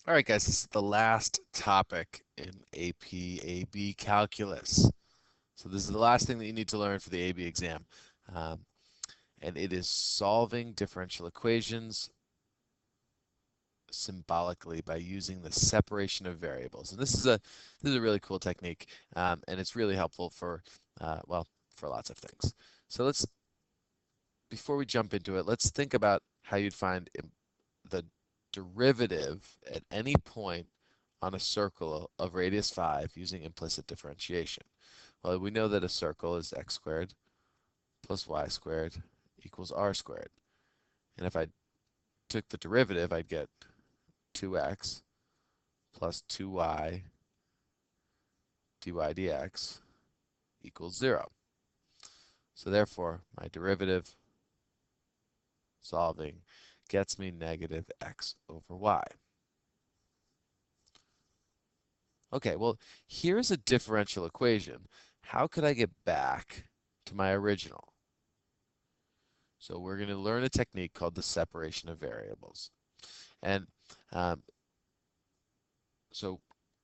All right, guys, this is the last topic in AP AB calculus. So this is the last thing that you need to learn for the AB exam. Um, and it is solving differential equations symbolically by using the separation of variables. And this is a really cool technique, and it's really helpful for well, for lots of things. So before we jump into it, let's think about how you'd find the derivative at any point on a circle of radius 5 using implicit differentiation. Well, we know that a circle is x squared plus y squared equals r squared. And if I took the derivative, I'd get 2x plus 2y dy dx equals 0. So therefore, my derivative solving gets me negative x over y. Okay, well, here's a differential equation. How could I get back to my original? So we're going to learn a technique called the separation of variables. And so,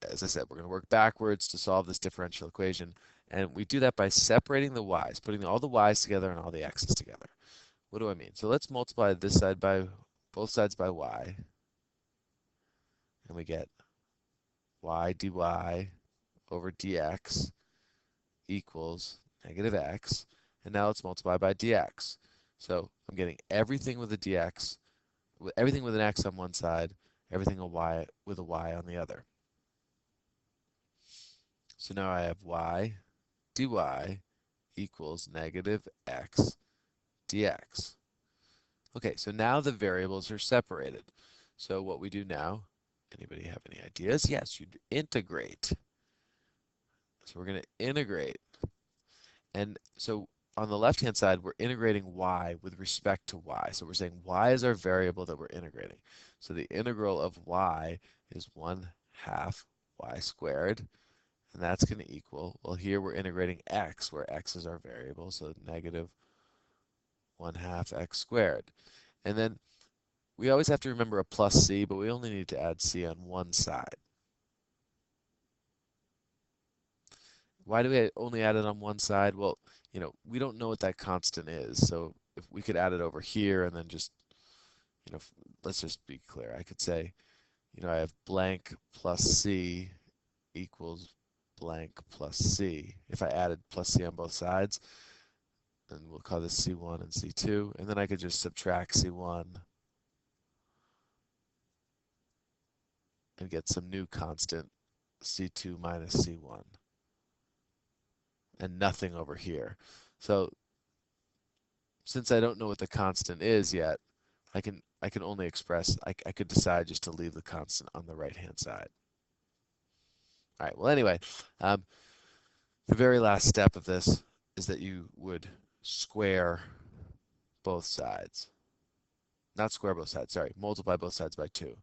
as I said, we're going to work backwards to solve this differential equation. And we do that by separating the y's, putting all the y's together and all the x's together. What do I mean? So let's multiply this side by both sides by y. And we get y dy over dx equals negative x. And now let's multiply by dx. So I'm getting everything with a dx, everything with an x on one side, everything with a y on the other. So now I have y dy equals negative x dx. Okay, so now the variables are separated. So what we do now, anybody have any ideas? Yes, you'd integrate. So we're going to integrate. And so on the left-hand side, we're integrating y with respect to y. So we're saying y is our variable that we're integrating. So the integral of y is 1/2 y squared. And that's going to equal, well, here we're integrating x, where x is our variable, so negative 1/2 x squared. And then we always have to remember a plus c, but we only need to add c on one side. Why do we only add it on one side? Well, we don't know what that constant is. So if we could add it over here and then just, let's just be clear. I could say, I have blank plus c equals blank plus c. If I added plus c on both sides, and we'll call this C1 and C2, and then I could just subtract C1 and get some new constant, C2 minus C1, and nothing over here. So since I don't know what the constant is yet, I can only express, I could decide just to leave the constant on the right-hand side. All right, well, anyway, the very last step of this is that you would square both sides. Not square both sides, sorry, multiply both sides by 2.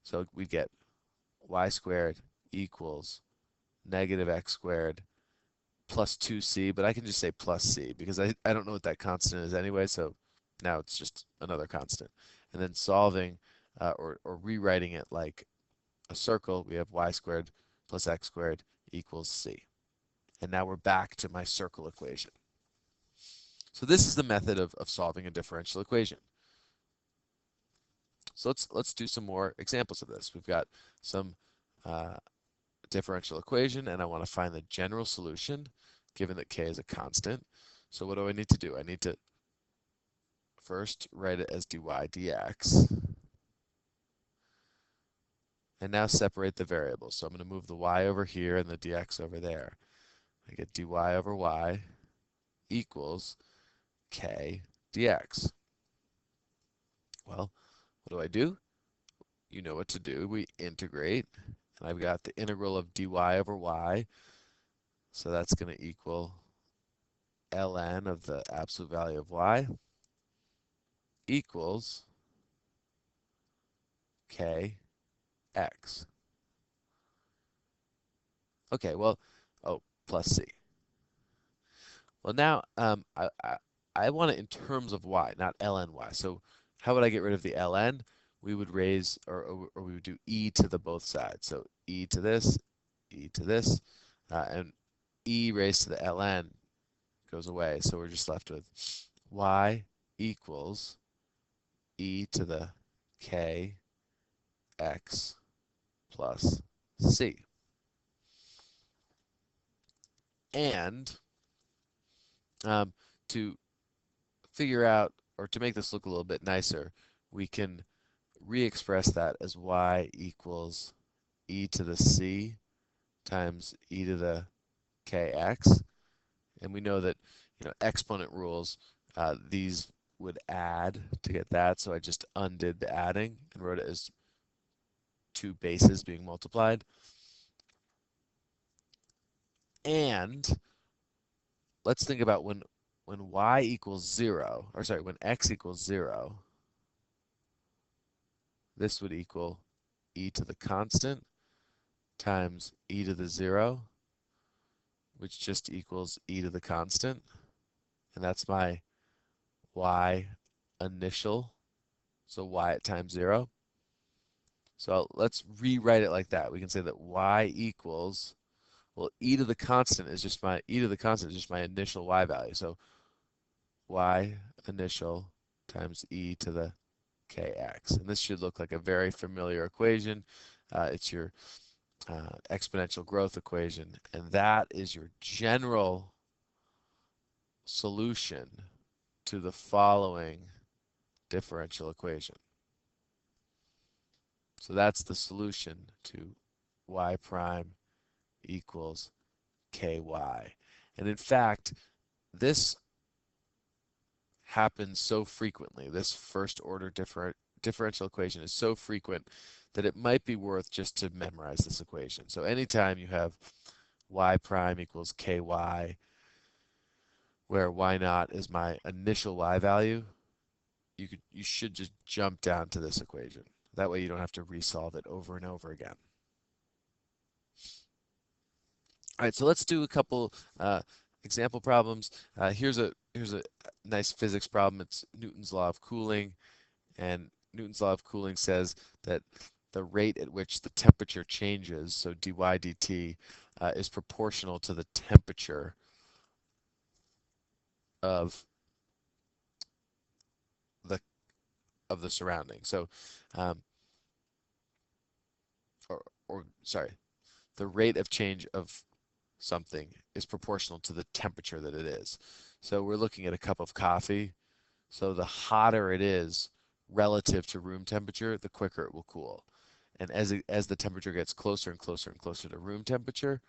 So we get y squared equals negative x squared plus 2c, but I can just say plus c because I don't know what that constant is anyway, so now it's just another constant. And then solving or rewriting it like a circle, we have y squared plus x squared equals c. And now we're back to my circle equation. So this is the method of solving a differential equation. So let's do some more examples of this. We've got some differential equation, and I want to find the general solution, given that k is a constant. So what do I need to do? I need to first write it as dy dx, and now separate the variables. So I'm going to move the y over here and the dx over there. I get dy over y equals k dx. Well, what do I do? You know what to do. We integrate, and I've got the integral of dy over y, so that's going to equal ln of the absolute value of y equals kx. Okay, well, oh, plus c. Well, now I want it in terms of y, not ln y. So how would I get rid of the ln? we would raise, or we would do e to the both sides. So e to this, and e raised to the ln goes away. So we're just left with y equals e to the kx plus c. And um, to figure out, or to make this look a little bit nicer, we can re-express that as y equals e to the c times e to the kx. And we know that, exponent rules, these would add to get that. So I just undid the adding and wrote it as two bases being multiplied. And let's think about when y equals 0, or sorry, when x equals 0, this would equal e to the constant times e to the 0, which just equals e to the constant. And that's my y initial, so y at time 0. So let's rewrite it like that. We can say that y equals, well, e to the constant is just my initial y value. So y initial times e to the kx. And this should look like a very familiar equation. It's your exponential growth equation, and that is your general solution to the following differential equation. So that's the solution to y prime equals ky. And in fact, this happens so frequently. This first order differential equation is so frequent that it might be worth just to memorize this equation. So anytime you have y prime equals ky, where y naught is my initial y value, you should just jump down to this equation. That way you don't have to resolve it over and over again. All right, so let's do a couple example problems. Here's a nice physics problem. It's Newton's law of cooling, and Newton's law of cooling says that the rate at which the temperature changes, so dy dt, is proportional to the temperature of the surrounding. So, um, or sorry, the rate of change of something is proportional to the temperature that it is. So we're looking at a cup of coffee. So the hotter it is relative to room temperature, the quicker it will cool. And as the temperature gets closer and closer and closer to room temperature,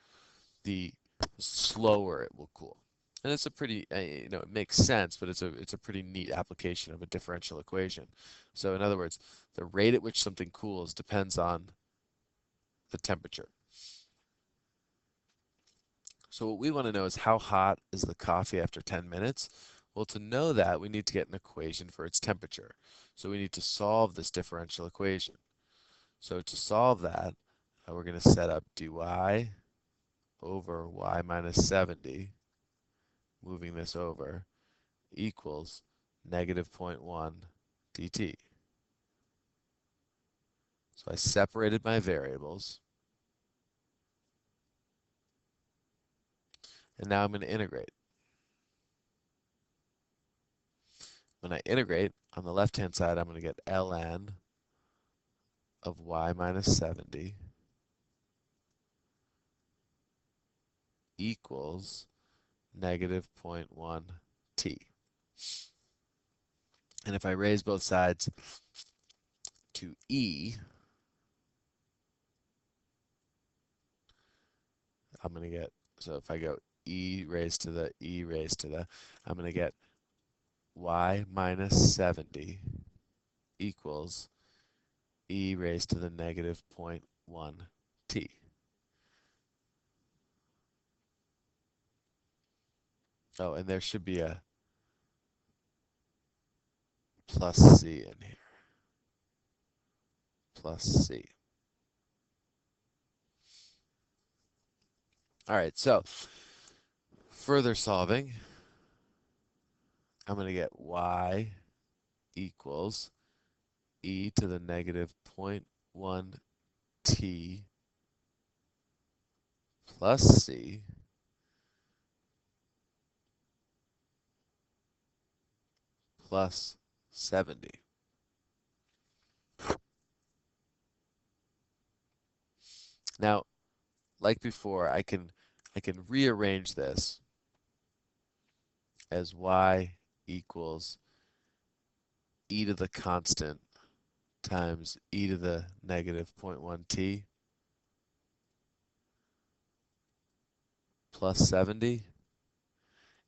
the slower it will cool. And it's a pretty, it makes sense, but it's a pretty neat application of a differential equation. So in other words, the rate at which something cools depends on the temperature. So what we want to know is how hot is the coffee after 10 minutes? Well, to know that, we need to get an equation for its temperature. So we need to solve this differential equation. So to solve that, we're going to set up dy over y minus 70, moving this over, equals negative 0.1 dt. So I separated my variables, and now I'm going to integrate. When I integrate, on the left-hand side, I'm going to get ln of y minus 70 equals negative 0.1 t. And if I raise both sides to e, I'm going to get, so if I go e raised to the, I'm going to get y minus 70 equals e raised to the negative 0.1 t. Oh, and there should be a plus c in here. Plus c. All right, so further solving, I'm going to get y equals e to the negative zero point 0.1 t plus c plus 70. Now, like before, I can rearrange this as y equals e to the constant times e to the negative zero point 0.1 t plus 70.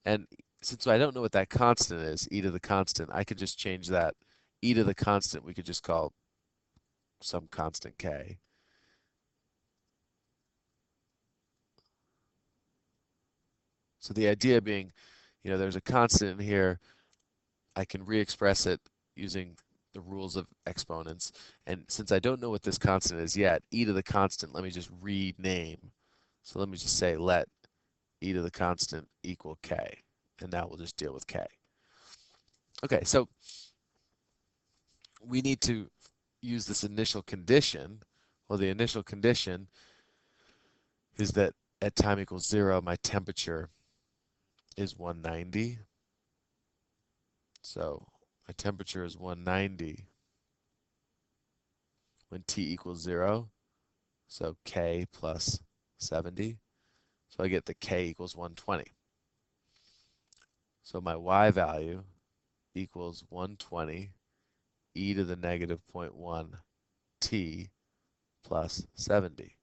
And since I don't know what that constant is, e to the constant, I could just change that e to the constant. We could just call some constant k. So the idea being, there's a constant in here. I can re-express it using the rules of exponents. And since I don't know what this constant is yet, e to the constant, let me just rename. So let me just say let e to the constant equal k. And now we'll just deal with k. Okay, so we need to use this initial condition. Well, the initial condition is that at time equals 0, my temperature is 190. So my temperature is 190 when t equals 0. So k plus 70. So I get the k equals 120. So my y value equals 120 e to the negative zero point 0.1 t plus 70.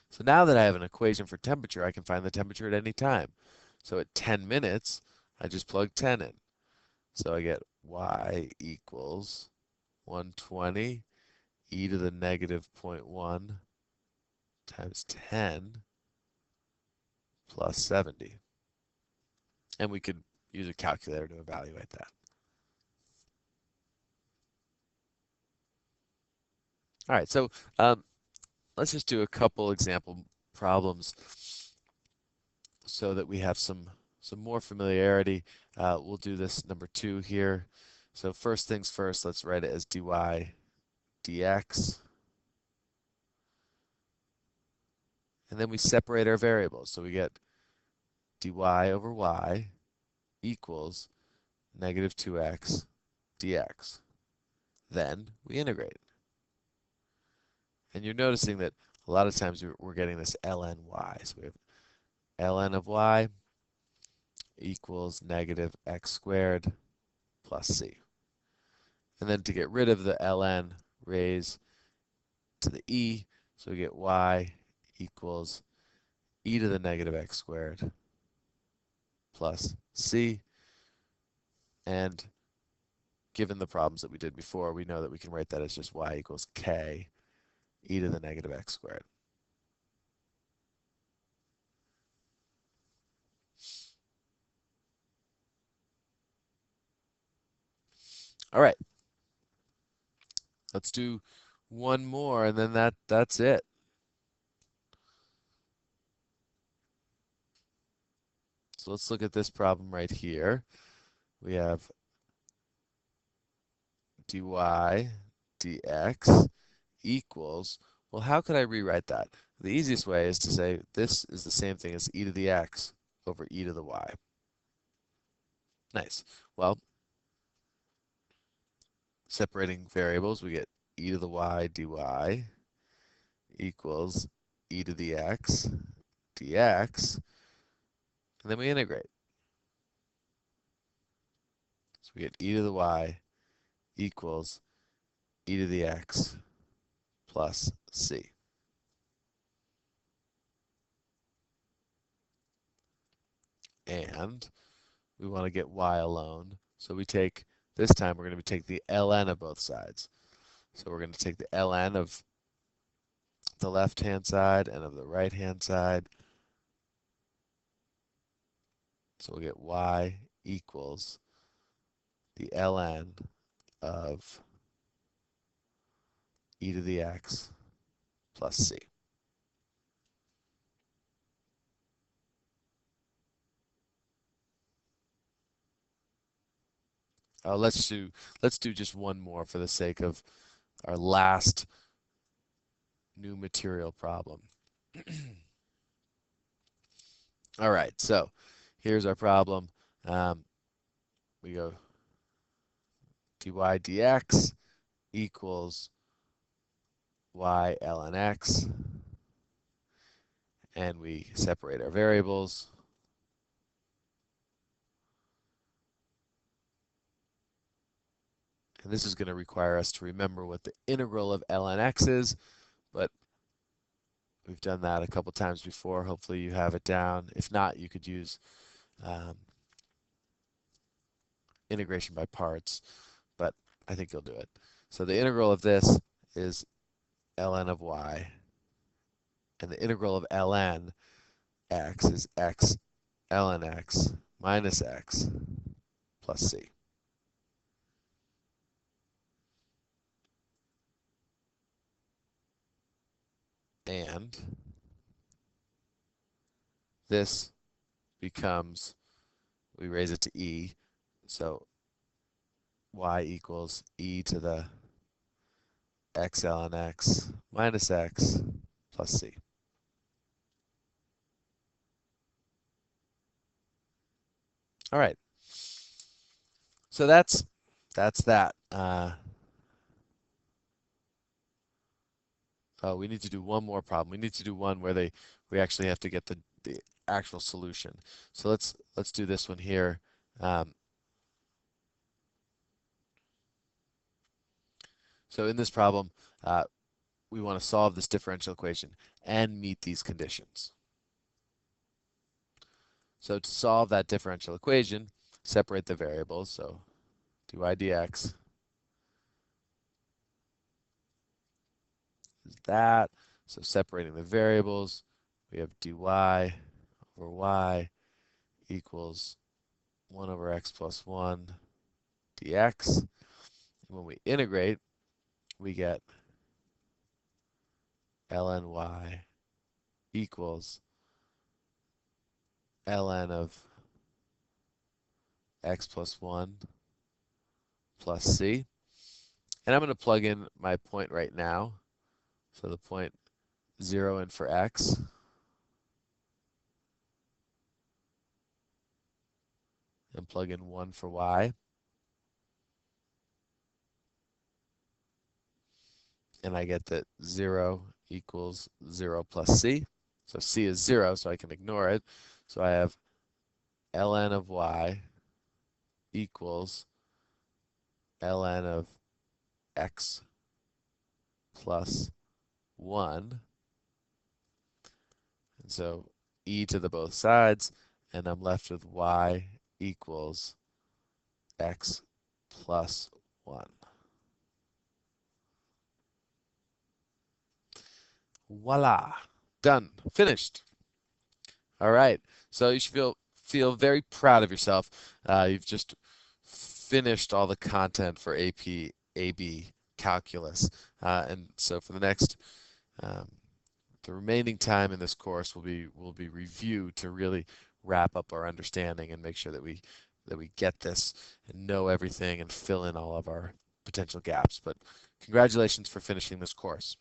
So now that I have an equation for temperature, I can find the temperature at any time. So at 10 minutes, I just plug 10 in. So I get y equals 120 e to the negative zero point 0.1 times 10 plus 70. And we could use a calculator to evaluate that. All right, so let's just do a couple example problems so that we have some more familiarity. We'll do this number 2 here. So first things first, let's write it as dy dx. And then we separate our variables. So we get dy over y equals negative 2x dx. Then we integrate. And you're noticing that a lot of times we're getting this ln y. So we have ln of y equals negative x squared plus c. And then to get rid of the ln, raise to the e. So we get y equals e to the negative x squared plus c. And given the problems that we did before, we know that we can write that as just y equals k e to the negative x squared. All right, let's do one more, and then that's it. So let's look at this problem right here. We have dy dx equals, well, how could I rewrite that? The easiest way is to say this is the same thing as e to the x over e to the y. Nice. Well, separating variables, we get e to the y dy equals e to the x dx, and then we integrate. So we get e to the y equals e to the x plus c. And we want to get y alone. So this time we're going to take the ln of both sides. So we're going to take the ln of the left-hand side and of the right-hand side. So we'll get y equals the ln of e to the x plus c. Let's do just one more for the sake of our last new material problem. All right, so here's our problem. We go dy dx equals y ln x, and we separate our variables. And this is going to require us to remember what the integral of ln x is, but we've done that a couple times before. Hopefully you have it down. If not, you could use integration by parts, but I think you'll do it. So the integral of this is ln of y, and the integral of ln x is x ln x minus x plus c. And this becomes, we raise it to e, so y equals e to the x ln x minus x plus c. All right, so that's that. Oh, we need to do one more problem. We need to do one where we actually have to get the actual solution. So let's do this one here. So in this problem, we want to solve this differential equation and meet these conditions. So to solve that differential equation, separate the variables. So dy dx is that. So separating the variables, we have dy over y equals 1 over x plus 1 dx. And when we integrate, we get ln y equals ln of x plus 1 plus c. And I'm going to plug in my point right now. So the point 0 in for x. And plug in 1 for y. And I get that 0 equals 0 plus c. So c is 0, so I can ignore it. So I have ln of y equals ln of x plus 1. And so e to the both sides, and I'm left with y equals x plus 1. Voila, done, finished. All right, so you should feel very proud of yourself. You've just finished all the content for AP AB calculus, and so for the next the remaining time in this course will be review to really wrap up our understanding and make sure that we get this and know everything and fill in all of our potential gaps. But congratulations for finishing this course.